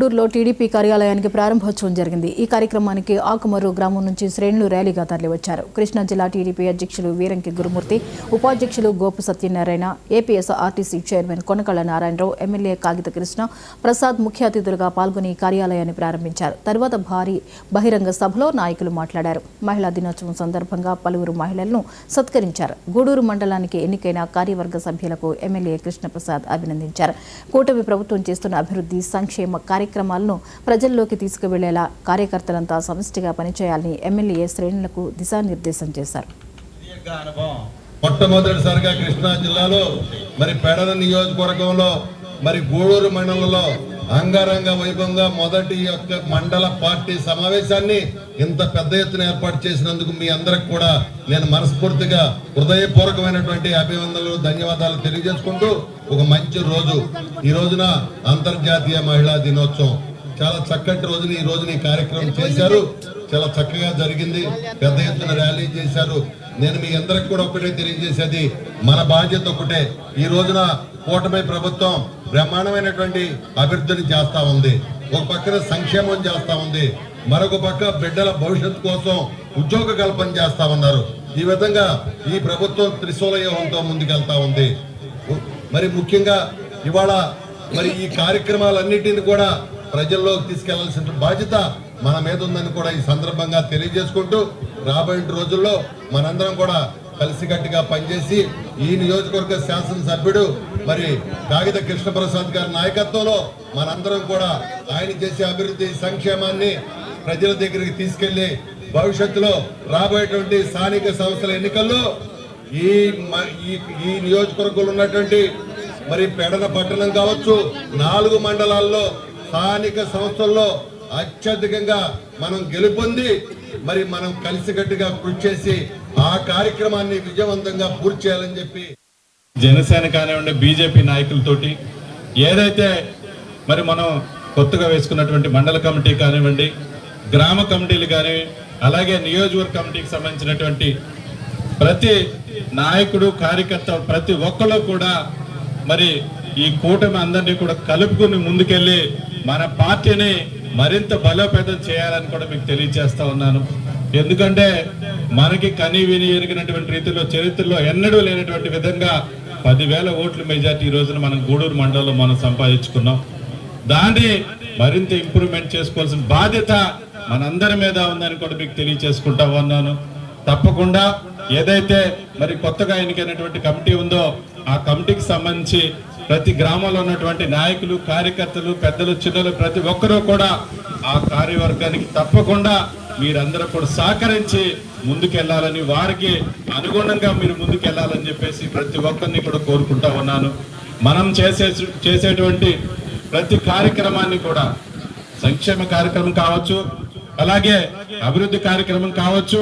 గూడూరులో టీడీపీ కార్యాలయానికి ప్రారంభోత్సవం జరిగింది. ఈ కార్యక్రమానికి ఆకుమర్రు గ్రామం నుంచి శ్రేణులు ర్యాలీగా తరలివచ్చారు. కృష్ణా జిల్లా టీడీపీ అధ్యక్షులు వీరంకి గురుమూర్తి, ఉపాధ్యక్షులు Gopu Satyanarayana, APS RTC chairman Konakalla Narayana Rao, MLA Kagitha Krishna Prasad ముఖ్య అతిథులుగా పాల్గొని కార్యాలయాన్ని ప్రారంభించారు. తర్వాత భారీ బహిరంగ సభలో నాయకులు మాట్లాడారు. మహిళా దినోత్సవం సందర్భంగా పలువురు మహిళలను సత్కరించారు. గూడూరు మండలానికి ఎన్నికైన కార్యవర్గ సభ్యులకు ఎమ్మెల్యే కృష్ణప్రసాద్ అభినందించారు. కూటమి ప్రభుత్వం చేస్తున్న అభివృద్ధి సంక్షేమ కార్యక్రమాలను ప్రజల్లోకి తీసుకువెళ్లేలా కార్యకర్తలంతా సమిష్టిగా పనిచేయాలని ఎమ్మెల్యే శ్రేణులకు దిశానిర్దేశం చేశారు. మొట్టమొదటిసారిగా కృష్ణా జిల్లాలో పెడన నియోజకవర్గంలో గూడూరు మండలంలో అంగరంగ వైభవంగా మొదటి మండల పార్టీ సమావేశాన్ని ఇంత పెద్ద ఎత్తున ఏర్పాటు చేసినందుకు మీ అందరికి కూడా నేను మనస్ఫూర్తిగా హృదయపూర్వకమైనటువంటి అభినందనలు ధన్యవాదాలు తెలియజేసుకుంటూ ఒక మంచి రోజు ఈ రోజున అంతర్జాతీయ మహిళా దినోత్సవం చాలా చక్కటి రోజుని ఈ రోజున ఈ కార్యక్రమం చేశారు. చాలా చక్కగా జరిగింది. పెద్ద ఎత్తున ర్యాలీ చేశారు. నేను మీ అందరికి కూడా ఒకటే తెలియజేసేది, మన బాధ్యత ఒకటే. ఈ రోజున కూటమి ప్రభుత్వం బ్రహ్మాండమైనటువంటి అభివృద్ధిని చేస్తా ఉంది. ఒక పక్కన సంక్షేమం చేస్తా ఉంది, మరొక పక్క బిడ్డల భవిష్యత్తు కోసం ఉద్యోగ కల్పన చేస్తా ఉన్నారు. ఈ విధంగా ఈ ప్రభుత్వం త్రిశూల వ్యూహంతో ముందుకెళ్తా ఉంది. ముఖ్యంగా ఇవాళ ఈ కార్యక్రమాలన్నిటిని కూడా ప్రజల్లోకి తీసుకెళ్లాల్సిన బాధ్యత మన మీద ఉందని కూడా ఈ సందర్భంగా తెలియజేసుకుంటూ రాబోయే రోజుల్లో మనందరం కూడా కలిసికట్టుగా పనిచేసి ఈ నియోజకవర్గ శాసనసభ్యుడు కాగిత కృష్ణప్రసాద్ గారి నాయకత్వంలో మనందరం కూడా ఆయన చేసే అభివృద్ధి సంక్షేమాన్ని ప్రజల దగ్గరికి తీసుకెళ్లి భవిష్యత్తులో రాబోయేటువంటి స్థానిక సంస్థల ఎన్నికల్లో ఈ నియోజకవర్గంలో ఉన్నటువంటి పెడన పట్టణం కావచ్చు, 4 మండలాల్లో స్థానిక సంస్థల్లో అత్యధికంగా మనం గెలుపొంది మనం కలిసికట్టుగా కృషి చేసి ఆ కార్యక్రమాన్ని విజయవంతంగా పూర్తి చేయాలని చెప్పి జనసేన కానివ్వండి, బీజేపీ నాయకులతోటి ఏదైతే మనం కొత్తగా వేసుకున్నటువంటి మండల కమిటీ కానివ్వండి, గ్రామ కమిటీలు కానీ, అలాగే నియోజకవర్గ కమిటీకి సంబంధించినటువంటి ప్రతి నాయకుడు కార్యకర్త ప్రతి ఒక్కరు కూడా ఈ కూటమి అందరినీ కూడా కలుపుకుని ముందుకెళ్ళి మన పార్టీని మరింత బలోపేతం చేయాలని కూడా మీకు తెలియజేస్తా ఉన్నాను. ఎందుకంటే మనకి కని విని ఎరిగినటువంటి రీతిలో చరిత్రలో ఎన్నడూ లేనటువంటి విధంగా 10,000 ఓట్ల మెజార్టీ ఈ రోజున మనం గూడూరు మండలంలో మనం సంపాదించుకున్నాం. దాన్ని మరింత ఇంప్రూవ్మెంట్ చేసుకోవాల్సిన బాధ్యత మనందరి మీద ఉందని కూడా మీకు తెలియజేసుకుంటా ఉన్నాను. తప్పకుండా ఏదైతే కొత్తగా ఎన్నికైనటువంటి కమిటీ ఉందో ఆ కమిటీకి సంబంధించి ప్రతి గ్రామంలో ఉన్నటువంటి నాయకులు, కార్యకర్తలు, పెద్దలు, చిన్నలు ప్రతి ఒక్కరూ కూడా ఆ కార్యవర్గానికి తప్పకుండా మీరందరూ కూడా సహకరించి ముందుకెళ్లాలని, వారికి అనుగుణంగా మీరు ముందుకెళ్లాలని చెప్పేసి ప్రతి ఒక్కరిని కూడా కోరుకుంటా ఉన్నాను. మనం చేసేటువంటి ప్రతి కార్యక్రమాన్ని కూడా సంక్షేమ కార్యక్రమం కావచ్చు, అలాగే అభివృద్ధి కార్యక్రమం కావచ్చు,